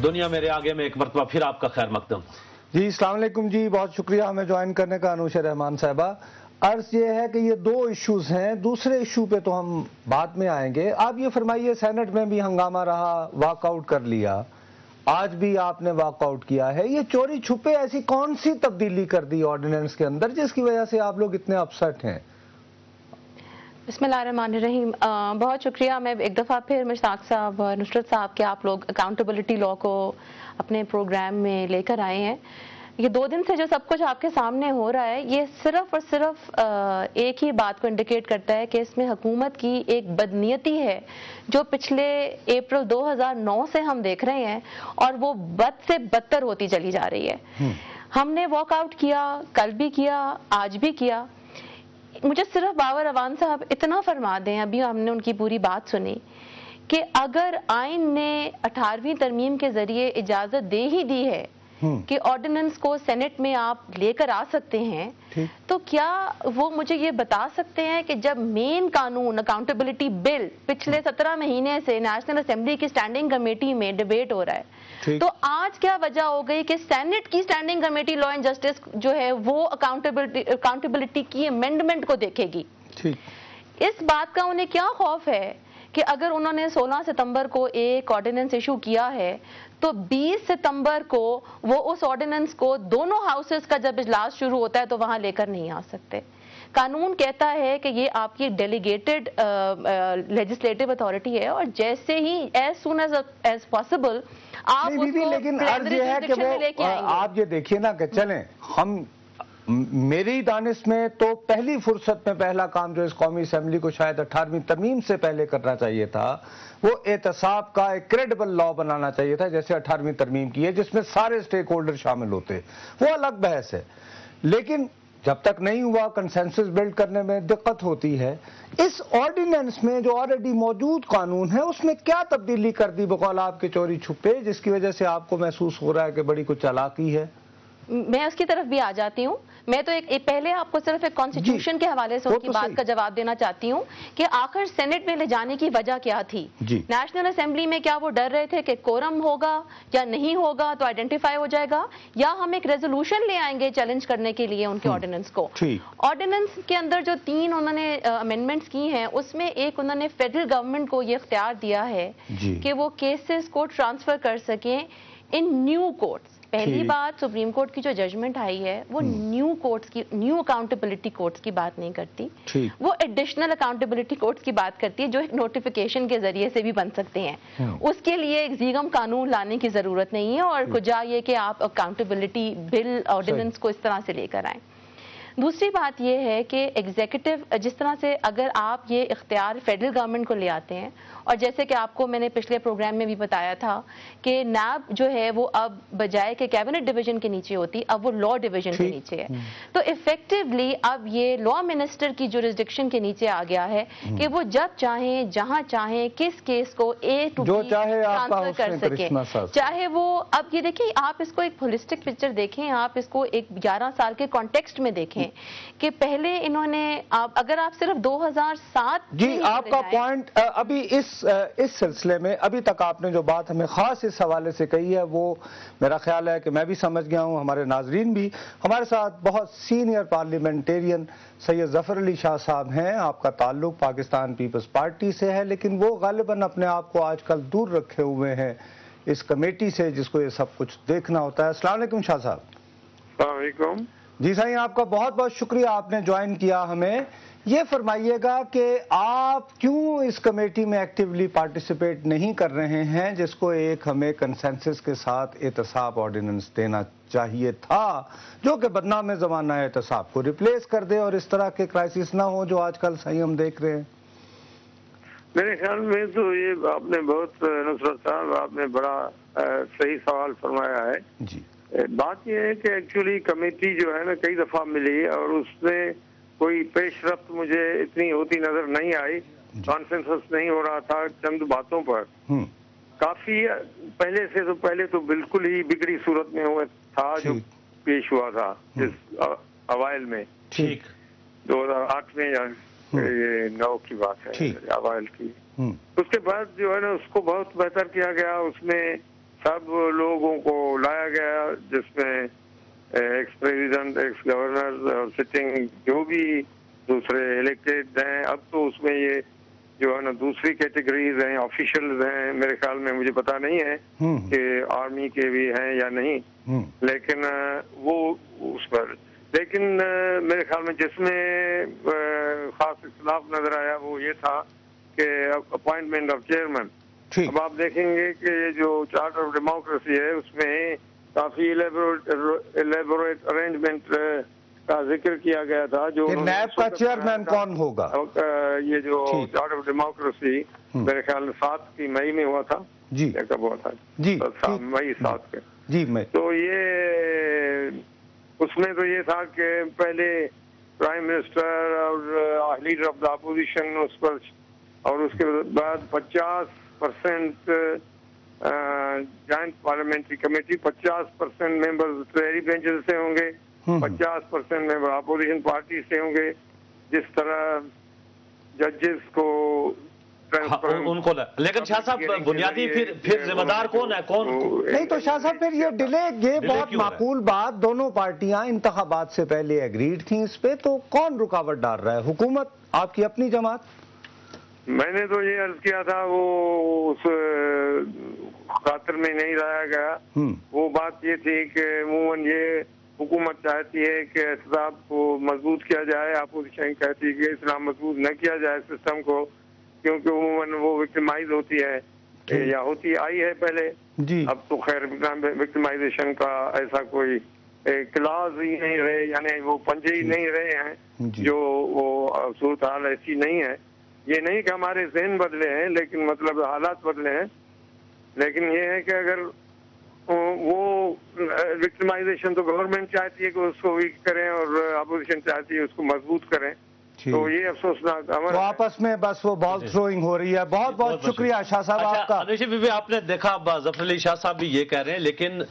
दुनिया मेरे आगे में एक मरतबा फिर आपका खैर मकदम। जी अस्सलाम वालेकुम जी, बहुत शुक्रिया हमें ज्वाइन करने का अनुशा रहमान साहिबा। अर्ज ये है कि ये दो इश्यूज हैं, दूसरे इशू पे तो हम बाद में आएंगे। आप ये फरमाइए, सेनेट में भी हंगामा रहा, वॉकआउट कर लिया, आज भी आपने वॉकआउट किया है, ये चोरी छुपे ऐसी कौन सी तब्दीली कर दी ऑर्डिनेंस के अंदर जिसकी वजह से आप लोग इतने अपसेट हैं? बिस्मिल्लाहिर्रहमानिर्रहीम। बहुत शुक्रिया। मैं एक दफ़ा फिर मुश्ताक साहब और नुसरत साहब के आप लोग अकाउंटेबिलिटी लॉ को अपने प्रोग्राम में लेकर आए हैं। ये 2 दिन से जो सब कुछ आपके सामने हो रहा है, ये सिर्फ और सिर्फ एक ही बात को इंडिकेट करता है कि इसमें हुकूमत की एक बदनीयती है जो पिछले अप्रैल 2009 से हम देख रहे हैं, और वो बद से बदतर होती चली जा रही है। हमने वॉकआउट किया, कल भी किया, आज भी किया। मुझे सिर्फ बाबर अवान साहब इतना फरमा दें, अभी हमने उनकी पूरी बात सुनी, कि अगर आइन ने 18वीं तरमीम के जरिए इजाजत दे ही दी है कि ऑर्डिनेंस को सेनेट में आप लेकर आ सकते हैं, तो क्या वो मुझे ये बता सकते हैं कि जब मेन कानून अकाउंटेबिलिटी बिल पिछले 17 महीने से नेशनल असेंबली की स्टैंडिंग कमेटी में डिबेट हो रहा है, तो आज क्या वजह हो गई कि सेनेट की standing committee law and justice जो है वो अकाउंटेबिलिटी की अमेंडमेंट को देखेगी? इस बात का उन्हें क्या खौफ है कि अगर उन्होंने 16 सितंबर को एक ऑर्डिनेंस इशू किया है तो 20 सितंबर को वो उस ऑर्डिनेंस को दोनों हाउसेस का जब इजलास शुरू होता है तो वहां लेकर नहीं आ सकते। कानून कहता है कि ये आपकी डेलीगेटेड लेजिस्लेटिव अथॉरिटी है, और जैसे ही एज सून एज पॉसिबल आप उसको लेकिन अर्ज ये है कि वो आप ये देखिए ना कि चलें हम, मेरी दानिश में तो पहली फुर्सत में पहला काम जो इस कौमी असेंबली को शायद 18वीं तरमीम से पहले करना चाहिए था, वो एहतसाब का एक क्रेडिबल लॉ बनाना चाहिए था, जैसे 18वीं तरमीम की है, जिसमें सारे स्टेक होल्डर शामिल होते। वो अलग बहस है, लेकिन जब तक नहीं हुआ कंसेंसस बिल्ड करने में दिक्कत होती है। इस ऑर्डिनेंस में जो ऑलरेडी मौजूद कानून है उसमें क्या तब्दीली कर दी बकौल आपके चोरी छुपे, जिसकी वजह से आपको महसूस हो रहा है कि बड़ी कुछ चालाकी है? मैं उसकी तरफ भी आ जाती हूँ। मैं तो एक पहले आपको सिर्फ एक कॉन्स्टिट्यूशन के हवाले से उसकी बात का जवाब देना चाहती हूँ कि आखिर सेनेट में ले जाने की वजह क्या थी। नेशनल असेंबली में क्या वो डर रहे थे कि कोरम होगा या नहीं होगा तो आइडेंटिफाई हो जाएगा, या हम एक रेजोल्यूशन ले आएंगे चैलेंज करने के लिए उनके ऑर्डिनेंस को? ऑर्डिनेंस के अंदर जो 3 उन्होंने अमेंडमेंट्स की हैं, उसमें एक उन्होंने फेडरल गवर्नमेंट को ये इख्तियार दिया है कि वो केसेस को ट्रांसफर कर सकें इन न्यू कोर्ट्स। पहली बात, सुप्रीम कोर्ट की जो जजमेंट आई है वो न्यू कोर्ट्स की, न्यू अकाउंटेबिलिटी कोर्ट्स की बात नहीं करती, वो एडिशनल अकाउंटेबिलिटी कोर्ट्स की बात करती है जो एक नोटिफिकेशन के जरिए से भी बन सकते हैं। उसके लिए एक जीगम कानून लाने की जरूरत नहीं है, और खुजा ये कि आप अकाउंटेबिलिटी बिल ऑर्डिनेंस को इस तरह से लेकर आए। दूसरी बात यह है कि एग्जीक्यूटिव जिस तरह से अगर आप ये इख्तियार फेडरल गवर्नमेंट को ले आते हैं, और जैसे कि आपको मैंने पिछले प्रोग्राम में भी बताया था कि नैब जो है वो अब बजाय के कैबिनेट डिवीजन के नीचे होती, अब वो लॉ डिवीजन के नीचे है, तो इफेक्टिवली अब ये लॉ मिनिस्टर की जुरिस्डिक्शन के नीचे आ गया है कि वो जब चाहें, जहां चाहें, किस केस को ए टू बी ट्रांसफर कर सके, चाहे वो, अब ये देखिए आप इसको एक होलिस्टिक पिक्चर देखें, आप इसको एक 11 साल के कॉन्टेक्स्ट में देखें कि पहले इन्होंने, अगर आप सिर्फ 2007 जी आपका पॉइंट अभी इस सिलसिले में अभी तक आपने जो बात हमें खास इस हवाले से कही है वो मेरा ख्याल है कि मैं भी समझ गया हूं, हमारे नाजरीन भी। हमारे साथ बहुत सीनियर पार्लियामेंटेरियन सैयद जफर अली शाह साहब हैं। आपका ताल्लुक पाकिस्तान पीपल्स पार्टी से है, लेकिन वो गालिबन अपने आप को आजकल दूर रखे हुए हैं इस कमेटी से जिसको ये सब कुछ देखना होता है। अस्सलाम वालेकुम शाह साहब। अस्सलाम वालेकुम। जी साईं, आपका बहुत बहुत शुक्रिया, आपने ज्वाइन किया हमें। ये फरमाइएगा कि आप क्यों इस कमेटी में एक्टिवली पार्टिसिपेट नहीं कर रहे हैं, जिसको एक हमें कंसेंसस के साथ एहतसाब ऑर्डिनेंस देना चाहिए था, जो कि बदनाम ज़माना है एहतसाब को रिप्लेस कर दे और इस तरह के क्राइसिस ना हो जो आजकल सही हम देख रहे हैं। मेरे ख्याल में तो ये आपने बहुत, नुसरत साहब आपने बड़ा सही सवाल फरमाया है जी। बात यह है कि एक्चुअली कमेटी जो है ना कई दफा मिली और उसमें कोई पेशरफ्त मुझे इतनी होती नजर नहीं आई, कॉन्सेंसस नहीं हो रहा था चंद बातों पर। काफी पहले तो बिल्कुल ही बिगड़ी सूरत में हुआ था जो पेश हुआ था इस अवाइल में, ठीक 2008 में या 9 की बात है अवाइल की। उसके बाद जो है ना उसको बहुत बेहतर किया गया, उसमें سب لوگوں کو لایا گیا، جس میں ایکس پریزیڈنٹ، ایکس گورنر اور سٹنگ جو بھی دوسرے الیکٹڈ ہیں. اب تو اس میں یہ جو ہے نا دوسری کیٹیگریز ہیں، آفیشلز ہیں، میرے خیال میں مجھے پتا نہیں ہے کہ آرمی کے بھی ہیں یا نہیں، لیکن وہ اس پر، لیکن میرے خیال میں جس میں خاص اختلاف نظر آیا وہ یہ تھا کہ اپوائنٹمنٹ آف چیئرمین. اب آپ دیکھیں گے کہ جو چارٹر آف ڈیموکریسی ہے اس میں کافی الیبوریٹ ارینجمنٹ کا ذکر کیا گیا تھا. جو نیب کا چیئرمین کون ہوگا، یہ جو چارٹر آف ڈیموکریسی میرے خیال میں 7 مئی میں ہوا تھا. جی کب ہوا تھا؟ جی مئی 7 کے. جی میں تو یہ اس میں تو یہ تھا کہ پہلے پرائم منسٹر اور لیڈر آف دا اپوزیشن اس پر، اور اس کے بعد 50% جوائنٹ پارلیمنٹری کمیٹی، 50% ممبر ٹریری بینچز سے ہوں گے، 50% ممبر اپوزیشن پارٹی سے ہوں گے. جس طرح ججز کو ان کو، لیکن شاہ صاحب بنیادی پھر ذمہ دار کون ہے؟ کون نہیں تو شاہ صاحب پھر یہ ڈیلے، یہ بہت معقول بات، دونوں پارٹیاں انتخابات سے پہلے ایگریڈ تھیں اس پہ، تو کون رکاوٹ ڈال رہا ہے؟ حکومت، آپ کی اپنی جماعت؟ میں نے تو یہ عرض کیا تھا وہ اس خاطر میں نہیں لایا گیا. وہ بات یہ تھی کہ عموماً یہ حکومت چاہتی ہے کہ احتساب کو مضبوط کیا جائے، اپوزیشن کہتی ہے کہ اتنا مضبوط نہ کیا جائے سسٹم کو، کیونکہ عموماً وہ وکٹمائز ہوتی ہے یا ہوتی آئی ہے پہلے. اب تو خیر وکٹمائزیشن کا ایسا کوئی کلاز ہی نہیں رہے، یعنی وہ پنجے ہی نہیں رہے ہیں، جو وہ صورتحال ایسی نہیں ہے. یہ نہیں کہ ہمارے ذہن بدلے ہیں، لیکن مطلب حالات بدلے ہیں. لیکن یہ ہے کہ اگر وہ وکٹمائزیشن تو گورنمنٹ چاہتی ہے کہ اس کو ویک کریں اور اپوزیشن چاہتی ہے اس کو مضبوط کریں، تو یہ افسوسناک عمل ہے. آپس میں بس وہ بال تھروئنگ ہو رہی ہے. بہت بہت شکریہ شاہ صاحب آپ کا. آپ نے دیکھا ظفر علی شاہ صاحب بھی یہ کہہ رہے ہیں، لیکن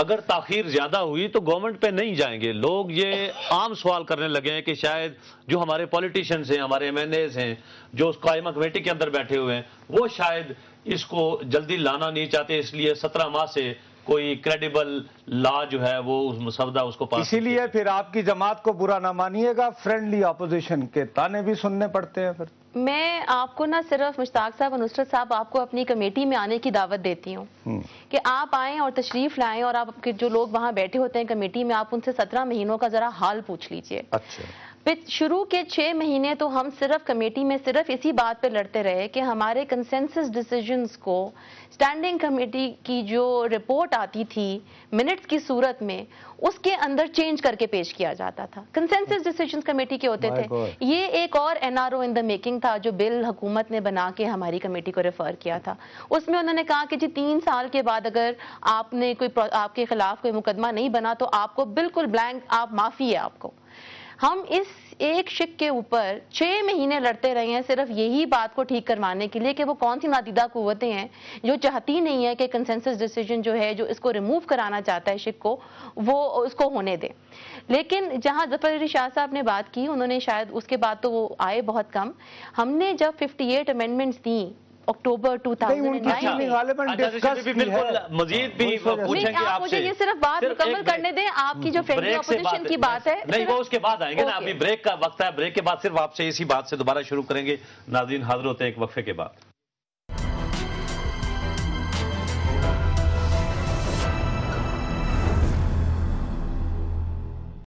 اگر تاخیر زیادہ ہوئی تو گورنمنٹ پہ نہیں جائیں گے لوگ. یہ عام سوال کرنے لگے ہیں کہ شاید جو ہمارے پولیٹیشنز ہیں، ہمارے ایم این ایز ہیں، جو اس قائمہ کمیٹی کے اندر بیٹھے ہوئے ہیں، وہ شاید اس کو جلدی لانا نہیں چاہتے، اس لیے 17 ماہ سے کوئی کریڈیبل لا جو ہے وہ مسودہ اس کو پاس. اسی لیے پھر آپ کی جماعت کو برا نہ مانیے گا، فرینڈلی اپوزیشن کے تانے بھی سننے پڑتے ہیں. پھر میں آپ کو نہ صرف مشتاق صاحب اور نصرت صاحب، آپ کو اپنی کمیٹی میں آنے کی دعوت دیتی ہوں کہ آپ آئیں اور تشریف لائیں، اور آپ کے جو لوگ وہاں بیٹھے ہوتے ہیں کمیٹی میں، آپ ان سے 17 مہینوں کا ذرا حال پوچھ لیجئے. اچھا. شروع کے 6 مہینے تو ہم صرف کمیٹی میں صرف اسی بات پہ لڑتے رہے کہ ہمارے کنسنسس ڈیسیجنز کو اسٹینڈنگ کمیٹی کی جو رپورٹ آتی تھی منٹس کی صورت میں، اس کے اندر چینج کر کے پیش کیا جاتا تھا. کنسنسس ڈیسیجنز کمیٹی کے ہوتے تھے. یہ ایک اور NRO ان دا میکنگ تھا جو بل حکومت نے بنا کے ہماری کمیٹی کو ریفر کیا تھا. اس میں انہوں نے کہا کہ جی 3 سال کے بعد اگر آپ نے آپ کے خلاف کوئی مقدمہ نہیں بنا تو آپ کو بالکل بلینک، آپ معافی ہے آپ کو. ہم اس ایک شک کے اوپر 6 مہینے لڑتے رہے ہیں صرف یہی بات کو ٹھیک کروانے کے لیے کہ وہ کون سی نادیدہ قوتیں ہیں جو چاہتی نہیں ہے کہ کنسنسس ڈیسیجن جو ہے جو اس کو ریموو کرانا چاہتا ہے شک کو، وہ اس کو ہونے دے. لیکن جہاں ظفر علی شاہ صاحب نے بات کی، انہوں نے شاید اس کے بعد تو وہ آئے بہت کم. ہم نے جب 58 امینڈمنٹس دیں اکتوبر 2009 بالکل مزید بھی پوچھیں گے آپ سے. مجھے یہ صرف بات مکمل کرنے دیں. آپ کی جو فرینڈلی اپوزیشن کی بات ہے نہیں، وہ اس کے بعد آئیں گے نا. ابھی بریک کا وقت ہے، بریک کے بعد صرف آپ سے اسی بات سے دوبارہ شروع کریں گے. ناظرین حاضر ہوتے ہیں ایک وقفے کے بعد.